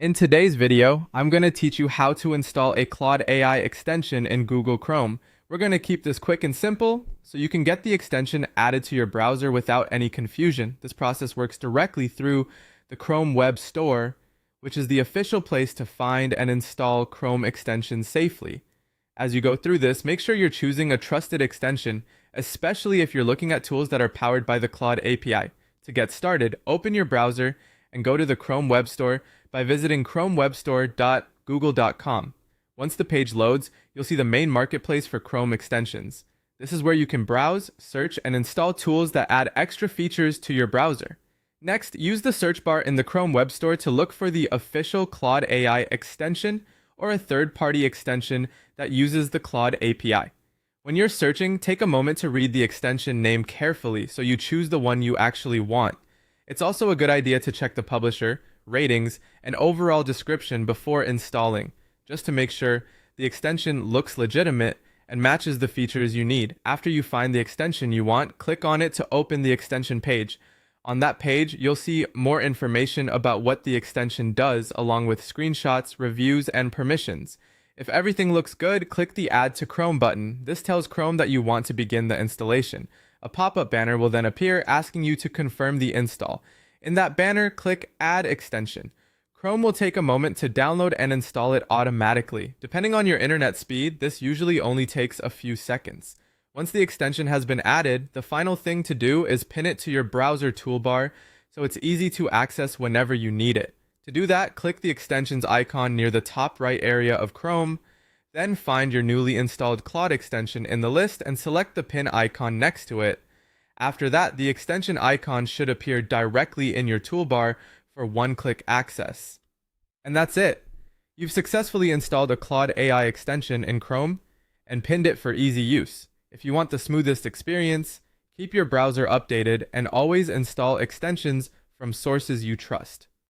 In today's video, I'm going to teach you how to install a Claude AI extension in Google Chrome. We're going to keep this quick and simple so you can get the extension added to your browser without any confusion. This process works directly through the Chrome Web Store, which is the official place to find and install Chrome extensions safely. As you go through this, make sure you're choosing a trusted extension, especially if you're looking at tools that are powered by the Claude API. To get started, open your browser and go to the Chrome Web Store by visiting chromewebstore.google.com. Once the page loads, you'll see the main marketplace for Chrome extensions. This is where you can browse, search, and install tools that add extra features to your browser. Next, use the search bar in the Chrome Web Store to look for the official Claude AI extension or a third-party extension that uses the Claude API. When you're searching, take a moment to read the extension name carefully so you choose the one you actually want. It's also a good idea to check the publisher, ratings, and overall description before installing, just to make sure the extension looks legitimate and matches the features you need. After you find the extension you want, click on it to open the extension page. On that page, you'll see more information about what the extension does, along with screenshots, reviews, and permissions. If everything looks good, click the Add to Chrome button. This tells Chrome that you want to begin the installation. A pop-up banner will then appear asking you to confirm the install. In that banner, click Add Extension. Chrome will take a moment to download and install it automatically. Depending on your internet speed, this usually only takes a few seconds. Once the extension has been added, the final thing to do is pin it to your browser toolbar so it's easy to access whenever you need it. To do that, click the extensions icon near the top right area of Chrome, then find your newly installed Claude extension in the list and select the pin icon next to it. After that, the extension icon should appear directly in your toolbar for one-click access. And that's it! You've successfully installed a Claude AI extension in Chrome and pinned it for easy use. If you want the smoothest experience, keep your browser updated and always install extensions from sources you trust.